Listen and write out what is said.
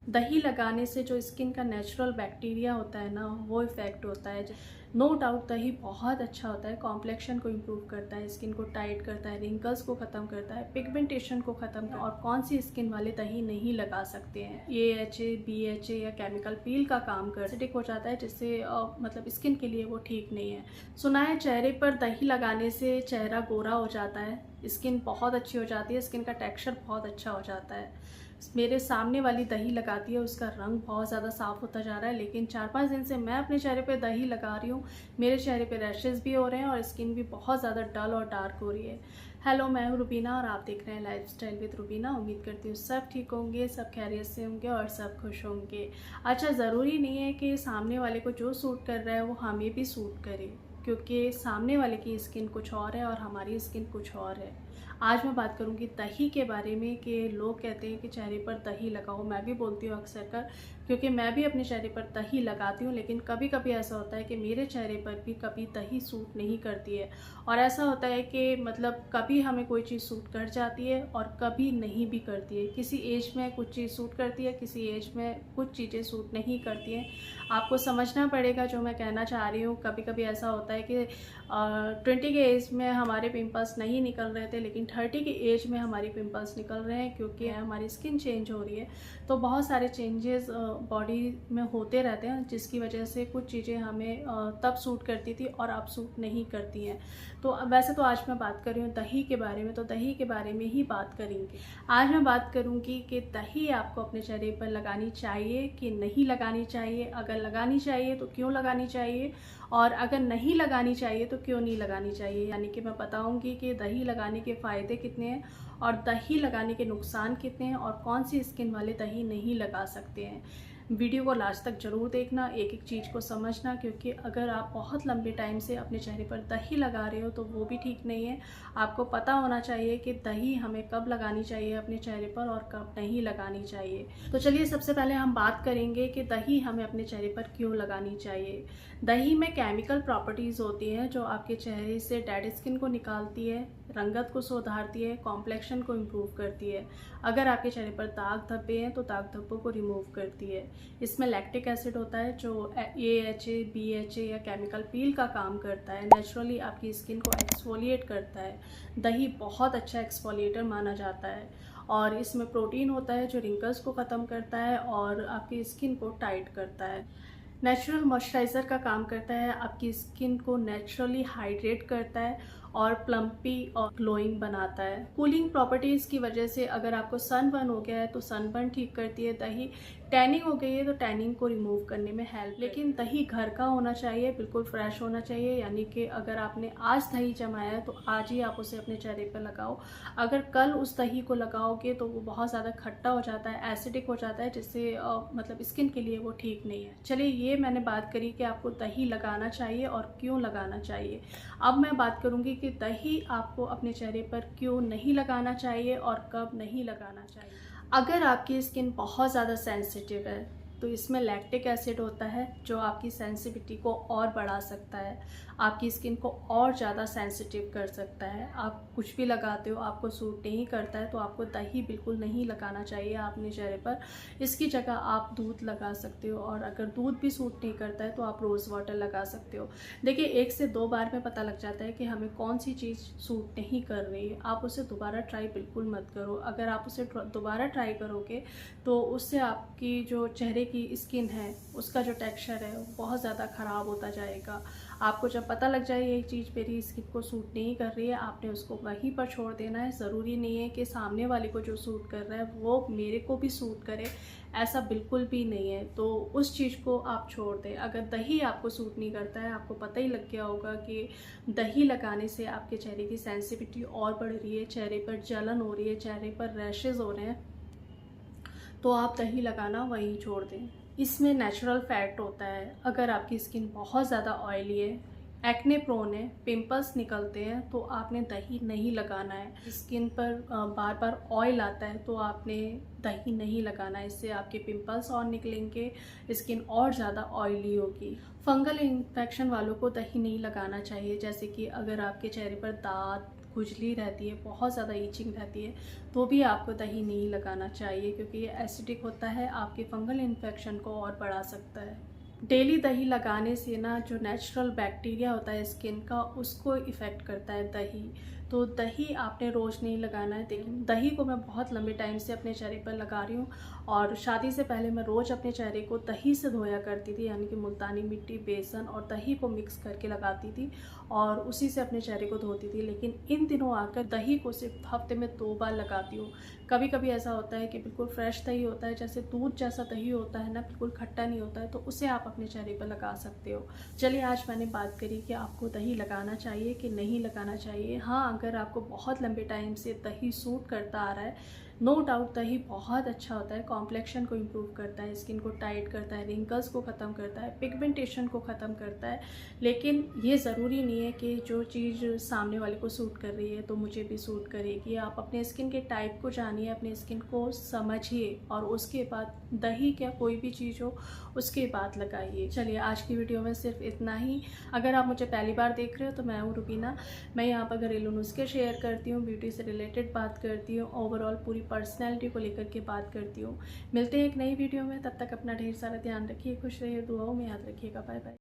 दही लगाने से जो स्किन का नेचुरल बैक्टीरिया होता है ना, वो इफ़ेक्ट होता है। नो डाउट दही बहुत अच्छा होता है, कॉम्प्लेक्शन को इम्प्रूव करता है, स्किन को टाइट करता है, रिंकल्स को ख़त्म करता है, पिगमेंटेशन को ख़त्म करता है। और कौन सी स्किन वाले दही नहीं लगा सकते हैं। AHA BHA या केमिकल पील का काम कर एसिडिक हो जाता है, जिससे मतलब स्किन के लिए वो ठीक नहीं है। सुना है चेहरे पर दही लगाने से चेहरा गोरा हो जाता है, स्किन बहुत अच्छी हो जाती है, स्किन का टेक्स्चर बहुत अच्छा हो जाता है। मेरे सामने वाली दही लगाती है, उसका रंग बहुत ज़्यादा साफ़ होता जा रहा है, लेकिन 4-5 दिन से मैं अपने चेहरे पे दही लगा रही हूँ। मेरे चेहरे पे रैशेज़ भी हो रहे हैं और स्किन भी बहुत ज़्यादा डल और डार्क हो रही है। हेलो, मैं हूँ रुबीना और आप देख रहे हैं लाइफस्टाइल विद रुबीना। उम्मीद करती हूँ सब ठीक होंगे, सब खैरियत से होंगे और सब खुश होंगे। अच्छा, ज़रूरी नहीं है कि सामने वाले को जो सूट कर रहा है वो हमें भी सूट करे, क्योंकि सामने वाले की स्किन कुछ और है और हमारी स्किन कुछ और है। आज मैं बात करूंगी दही के बारे में कि लोग कहते हैं कि चेहरे पर दही लगाओ। मैं भी बोलती हूँ अक्सर कर, क्योंकि मैं भी अपने चेहरे पर दही लगाती हूँ, लेकिन कभी कभी ऐसा होता है कि मेरे चेहरे पर भी कभी दही सूट नहीं करती है। और ऐसा होता है कि मतलब कभी हमें कोई चीज़ सूट कर जाती है और कभी नहीं भी करती है। किसी एज में कुछ चीज़ सूट करती है, किसी एज में कुछ चीज़ें सूट नहीं करती हैं। आपको समझना पड़ेगा जो मैं कहना चाह रही हूँ। कभी कभी ऐसा होता है कि 20 के एज में हमारे पिंपल्स नहीं निकल रहे थे, लेकिन 30 के एज में हमारी पिंपल्स निकल रहे हैं, क्योंकि हमारी स्किन चेंज हो रही है। तो बहुत सारे चेंजेस बॉडी में होते रहते हैं, जिसकी वजह से कुछ चीज़ें हमें तब सूट करती थी और अब सूट नहीं करती हैं। तो वैसे तो आज मैं बात कर रही हूँ दही के बारे में, तो दही के बारे में ही बात करेंगे। आज मैं बात करूँगी कि दही आपको अपने चेहरे पर लगानी चाहिए कि नहीं लगानी चाहिए, अगर लगानी चाहिए तो क्यों लगानी चाहिए, और अगर नहीं लगानी चाहिए तो क्यों नहीं लगानी चाहिए। यानी कि मैं बताऊंगी कि दही लगाने के फ़ायदे कितने हैं और दही लगाने के नुकसान कितने हैं और कौन सी स्किन वाले दही नहीं लगा सकते हैं। वीडियो को लास्ट तक ज़रूर देखना, एक एक चीज़ को समझना, क्योंकि अगर आप बहुत लंबे टाइम से अपने चेहरे पर दही लगा रहे हो तो वो भी ठीक नहीं है। आपको पता होना चाहिए कि दही हमें कब लगानी चाहिए अपने चेहरे पर और कब नहीं लगानी चाहिए। तो चलिए सबसे पहले हम बात करेंगे कि दही हमें अपने चेहरे पर क्यों लगानी चाहिए। दही में केमिकल प्रॉपर्टीज़ होती हैं जो आपके चेहरे से डेड स्किन को निकालती है, रंगत को सुधारती है, कॉम्प्लेक्शन को इम्प्रूव करती है। अगर आपके चेहरे पर दाग धब्बे हैं तो दाग धब्बों को रिमूव करती है। इसमें लैक्टिक एसिड होता है जो AHA BHA या केमिकल पील का काम करता है, नेचुरली आपकी स्किन को एक्सफोलिएट करता है। दही बहुत अच्छा एक्सफोलिएटर माना जाता है। और इसमें प्रोटीन होता है जो रिंकल्स को ख़त्म करता है और आपकी स्किन को टाइट करता है। नेचुरल मॉइस्चराइज़र का काम करता है, आपकी स्किन को नेचुरली हाइड्रेट करता है और प्लम्पी और ग्लोइंग बनाता है। कूलिंग प्रॉपर्टीज़ की वजह से अगर आपको सनबर्न हो गया है तो सनबर्न ठीक करती है दही। टैनिंग हो गई है तो टैनिंग को रिमूव करने में हेल्प। लेकिन दही घर का होना चाहिए, बिल्कुल फ्रेश होना चाहिए। यानी कि अगर आपने आज दही जमाया है तो आज ही आप उसे अपने चेहरे पर लगाओ। अगर कल उस दही को लगाओगे तो वो बहुत ज़्यादा खट्टा हो जाता है, एसिडिक हो जाता है, जिससे मतलब स्किन के लिए वो ठीक नहीं है। चलिए, ये मैंने बात करी कि आपको दही लगाना चाहिए और क्यों लगाना चाहिए। अब मैं बात करूंगी कि दही आपको अपने चेहरे पर क्यों नहीं लगाना चाहिए और कब नहीं लगाना चाहिए। अगर आपकी स्किन बहुत ज़्यादा सेंसिटिव है तो इसमें लैक्टिक एसिड होता है जो आपकी सेंसिटिविटी को और बढ़ा सकता है, आपकी स्किन को और ज़्यादा सेंसिटिव कर सकता है। आप कुछ भी लगाते हो, आपको सूट नहीं करता है तो आपको दही बिल्कुल नहीं लगाना चाहिए अपने चेहरे पर। इसकी जगह आप दूध लगा सकते हो, और अगर दूध भी सूट नहीं करता है तो आप रोज़ वाटर लगा सकते हो। देखिए, 1 से 2 बार में पता लग जाता है कि हमें कौन सी चीज़ सूट नहीं कर रही है। आप उसे दोबारा ट्राई बिल्कुल मत करो। अगर आप उसे दोबारा ट्राई करोगे तो उससे आपकी जो चेहरे की स्किन है उसका जो टेक्सचर है वो बहुत ज़्यादा ख़राब होता जाएगा। आपको जब पता लग जाए ये चीज़ मेरी स्किन को सूट नहीं कर रही है, आपने उसको वहीं पर छोड़ देना है। ज़रूरी नहीं है कि सामने वाले को जो सूट कर रहा है वो मेरे को भी सूट करे, ऐसा बिल्कुल भी नहीं है। तो उस चीज़ को आप छोड़ दें। अगर दही आपको सूट नहीं करता है, आपको पता ही लग गया होगा कि दही लगाने से आपके चेहरे की सेंसिटिविटी और बढ़ रही है, चेहरे पर जलन हो रही है, चेहरे पर रैशेज़ हो रहे हैं, तो आप दही लगाना वहीं छोड़ दें। इसमें नेचुरल फैट होता है। अगर आपकी स्किन बहुत ज़्यादा ऑयली है, एक्ने प्रोन है, पिंपल्स निकलते हैं, तो आपने दही नहीं लगाना है। स्किन पर बार बार ऑयल आता है तो आपने दही नहीं लगाना है, इससे आपके पिंपल्स और निकलेंगे, स्किन और ज़्यादा ऑयली होगी। फंगल इन्फेक्शन वालों को दही नहीं लगाना चाहिए, जैसे कि अगर आपके चेहरे पर दांत, खुजली रहती है, बहुत ज़्यादा ईचिंग रहती है, तो भी आपको दही नहीं लगाना चाहिए, क्योंकि ये एसिडिक होता है, आपके फंगल इन्फेक्शन को और बढ़ा सकता है। डेली दही लगाने से ना जो नेचुरल बैक्टीरिया होता है स्किन का, उसको इफ़ेक्ट करता है दही। तो दही आपने रोज़ नहीं लगाना है। लेकिन दही को मैं बहुत लंबे टाइम से अपने चेहरे पर लगा रही हूँ, और शादी से पहले मैं रोज़ अपने चेहरे को दही से धोया करती थी, यानी कि मुल्तानी मिट्टी, बेसन और दही को मिक्स करके लगाती थी और उसी से अपने चेहरे को धोती थी। लेकिन इन दिनों आकर दही को सिर्फ हफ्ते में 2 बार लगाती हूँ। कभी कभी ऐसा होता है कि बिल्कुल फ्रेश दही होता है, जैसे दूध जैसा दही होता है ना, बिल्कुल खट्टा नहीं होता है, तो उसे आप अपने चेहरे पर लगा सकते हो। चलिए, आज मैंने बात करी कि आपको दही लगाना चाहिए कि नहीं लगाना चाहिए। हाँ, अगर आपको बहुत लंबे टाइम से दही सूट करता आ रहा है, नो डाउट दही बहुत अच्छा होता है, कॉम्प्लेक्शन को इम्प्रूव करता है, स्किन को टाइट करता है, रिंकल्स को ख़त्म करता है, पिगमेंटेशन को ख़त्म करता है। लेकिन ये ज़रूरी नहीं है कि जो चीज़ सामने वाले को सूट कर रही है तो मुझे भी सूट करेगी। आप अपने स्किन के टाइप को जानिए, अपने स्किन को समझिए और उसके बाद दही क्या कोई भी चीज़ हो उसके बाद लगाइए। चलिए, आज की वीडियो में सिर्फ इतना ही। अगर आप मुझे पहली बार देख रहे हो तो मैं हूँ रुबीना। मैं यहाँ पर घरेलू नुस्खे शेयर करती हूँ, ब्यूटी से रिलेटेड बात करती हूँ, ओवरऑल पूरी पर्सनैलिटी को लेकर के बात करती हूँ। मिलते हैं एक नई वीडियो में, तब तक अपना ढेर सारा ध्यान रखिए, खुश रहिए, दुआओं में याद रखिएगा। Bye bye.